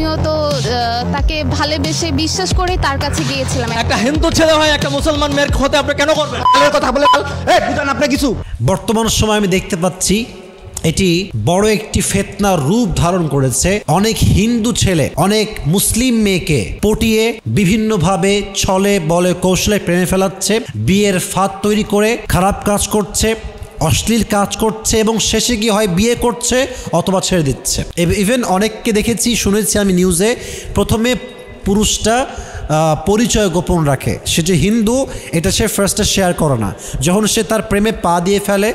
আমিও তো তাকে ভালোবেসে বিশ্বাস করে তার কাছে গিয়েছিলাম। একটা হিন্দু ছেলে হয় একটা মুসলমান মেয়ের ক্ষতি আপনি কেন করবেন? কথা বলে বুঝান আপনি কিছু। বর্তমান সময় আমি দেখতে পাচ্ছি এটি বড় একটি ফিতনার রূপ ধারণ করেছে। অনেক হিন্দু ছেলে অনেক মুসলিম মেয়েকে পটিয়ে বিভিন্নভাবে ছলে বলে কৌশলে প্রেমে ফেলাচ্ছে, বিয়ের ফাঁদ তৈরি করে খারাপ কাজ করছে, অশ্লীল কাজ করছে এবং শেষে গিয়ে হয় বিয়ে করছে অথবা ছেড়ে দিচ্ছে। ইভেন অনেককে দেখেছি, শুনেছি আমি নিউজে, প্রথমে পুরুষটা পরিচয় গোপন রাখে, সে যে হিন্দু এটা সে ফার্স্টে শেয়ার করে না। যখন সে তার প্রেমে পা দিয়ে ফেলে,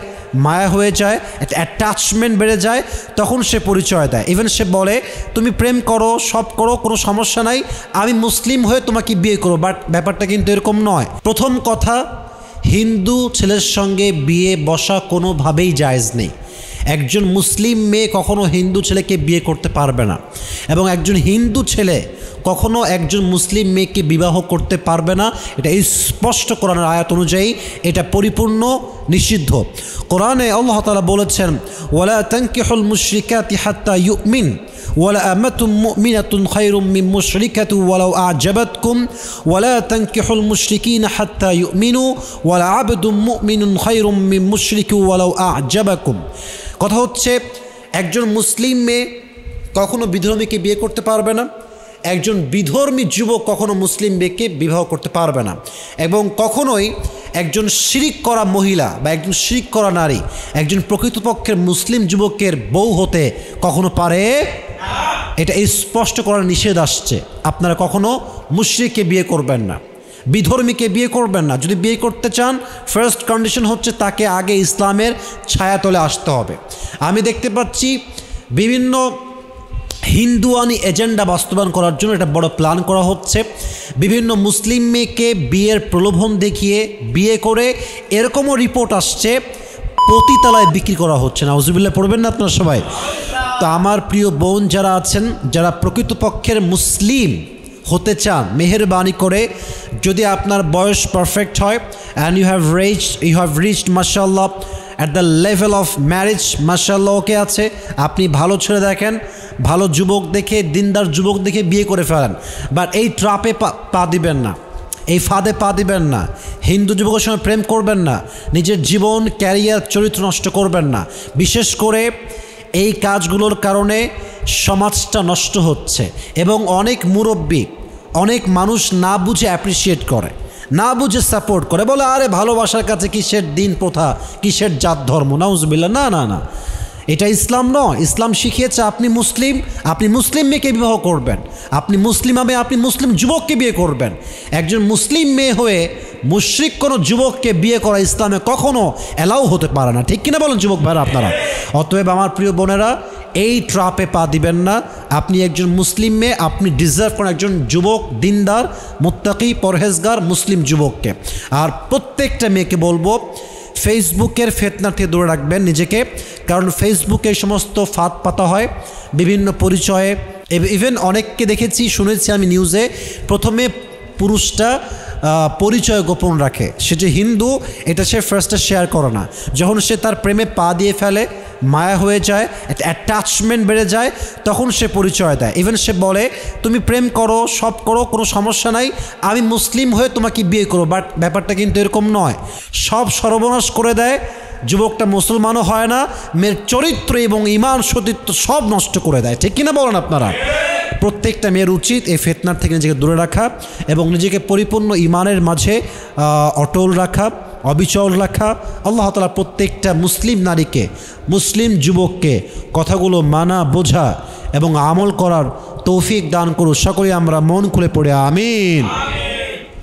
মায়া হয়ে যায়, একটা অ্যাটাচমেন্ট বেড়ে যায়, তখন সে পরিচয় দেয়। ইভেন সে বলে তুমি প্রেম করো, সব করো, কোনো সমস্যা নাই, আমি মুসলিম হয়ে তোমাকে বিয়ে করো। বাট ব্যাপারটা কিন্তু এরকম নয়। প্রথম কথা, হিন্দু ছেলের সঙ্গে বিয়ে বসা কোনোভাবেই জায়েজ নেই। একজন মুসলিম মেয়ে কখনো হিন্দু ছেলেকে বিয়ে করতে পারবে না, এবং একজন হিন্দু ছেলে কখনো একজন মুসলিম মেয়েকে বিবাহ করতে পারবে না। এটা স্পষ্ট কোরআনের আয়াত অনুযায়ী এটা পরিপূর্ণ নিষিদ্ধ। কোরআনে আল্লাহ তাআলা বলেছেন, ওয়ালা তানকিহুল মুশরিকাতি হাত্তা ইউমিন ওয়ালা আমাতুম মুমিনাতুন খায়রুম মিন মুশরিকাতিন ওয়ালাউ আ'জাবাতকুম ওয়ালা তানকিহুল মুশরিকিনা হাত্তা ইউমিনু ওয়ালা আবদুম মুমিনুন খায়রুম মিন মুশরিকিন ওয়ালাউ আ'জাবাকুম। কথা হচ্ছে, একজন মুসলিম মেয়ে কখনো বিধর্মীকে বিয়ে করতে পারবে না, একজন বিধর্মী যুবক কখনো মুসলিম মেয়েকে বিবাহ করতে পারবে না, এবং কখনোই একজন শিরিক করা মহিলা বা একজন শিরিক করা নারী একজন প্রকৃতপক্ষের মুসলিম যুবকের বউ হতে কখনো পারে। এটা স্পষ্ট করার নিষেধ আসছে। আপনারা কখনো মুশরিককে বিয়ে করবেন না, বিধর্মীকে বিয়ে করবেন না। যদি বিয়ে করতে চান, ফার্স্ট কন্ডিশন হচ্ছে তাকে আগে ইসলামের ছায়াতলে আসতে হবে। আমি দেখতে পাচ্ছি বিভিন্ন হিন্দুয়ানি এজেন্ডা বাস্তবায়ন করার জন্য এটা বড় প্ল্যান করা হচ্ছে। বিভিন্ন মুসলিম মেয়েকে বিয়ের প্রলোভন দেখিয়ে বিয়ে করে এরকমও রিপোর্ট আসছে পতিতালয়ে বিক্রি করা হচ্ছে। নাউজুবিল্লাহ পড়বেন না আপনারা সবাই? তো আমার প্রিয় বোন যারা আছেন, যারা প্রকৃতপক্ষের মুসলিম হতে চান, মেহেরবানি করে যদি আপনার বয়স পারফেক্ট হয় অ্যান্ড ইউ হ্যাভ রিচড মাশাআল্লাহ at the level of marriage, মাশাআল্লাহ ওকে আছে, আপনি ভালো ছেলে দেখেন, ভালো যুবক দেখে, দিনদার যুবক দেখে বিয়ে করে ফেলেন। বাট এই ট্রাপে পা দিবেন না, এই ফাঁদে পা দিবেন না, হিন্দু যুবকের সঙ্গে প্রেম করবেন না, নিজের জীবন, ক্যারিয়ার, চরিত্র নষ্ট করবেন না। বিশেষ করে এই কাজগুলোর কারণে সমাজটা নষ্ট হচ্ছে, এবং অনেক মুরব্বী, অনেক মানুষ না বুঝে অ্যাপ্রিসিয়েট করে, না বুঝে সাপোর্ট করে, বলে আরে ভালোবাসার কাছে কিসের দিন প্রথা, কিসের জাত ধর্ম। নাউজুবিল্লাহ, না না না, এটা ইসলাম নয়। ইসলাম শিখিয়েছে আপনি মুসলিম মেয়েকে বিবাহ করবেন, আপনি মুসলিম হবে, আপনি মুসলিম যুবককে বিয়ে করবেন। একজন মুসলিম মেয়ে হয়ে মুশরিক কোনো যুবককে বিয়ে করা ইসলামে কখনো অ্যালাউ হতে পারে না। ঠিক কিনা বলেন যুবক ভাইরা আপনারা? অতএব আমার প্রিয় বোনেরা, এই ট্রাপে পা দিবেন না। আপনি একজন মুসলিম মেয়ে, আপনি ডিজার্ভ করেন একজন যুবক, দিনদার, মুত্তাকি, পরহেজগার মুসলিম যুবককে। আর প্রত্যেকটা মেয়েকে বলবো, ফেসবুকের ফিতনা থেকে দূরে রাখবেন নিজেকে, কারণ ফেসবুকে এই সমস্ত ফাঁদ পাতা হয় বিভিন্ন পরিচয়ে। ইভেন অনেককে দেখেছি, শুনেছি আমি নিউজে, প্রথমে পুরুষটা পরিচয় গোপন রাখে, সে যে হিন্দু এটা সে ফার্স্টে শেয়ার করে না। যখন সে তার প্রেমে পা দিয়ে ফেলে, মায়া হয়ে যায়, একটা অ্যাটাচমেন্ট বেড়ে যায়, তখন সে পরিচয় দেয়। ইভেন সে বলে তুমি প্রেম করো, সব করো, কোনো সমস্যা নাই, আমি মুসলিম হয়ে তোমাকে বিয়ে করো। বাট ব্যাপারটা কিন্তু এরকম নয়। সব সর্বনাশ করে দেয়, যুবকটা মুসলমানও হয় না, মেয়ের চরিত্র এবং ঈমান সতীত্ব সব নষ্ট করে দেয়। ঠিক কিনা বলেন আপনারা? প্রত্যেকটা মেয়ের উচিত এই ফিতনার থেকে নিজেকে দূরে রাখা এবং নিজেকে পরিপূর্ণ ঈমানের মাঝে অটল রাখা, অবিচল রাখা। আল্লাহ তাআলা প্রত্যেকটা মুসলিম নারীকে, মুসলিম যুবককে কথাগুলো মানা, বোঝা এবং আমল করার তৌফিক দান করুন। সকলে আমরা মন খুলে পড়ে আমিন।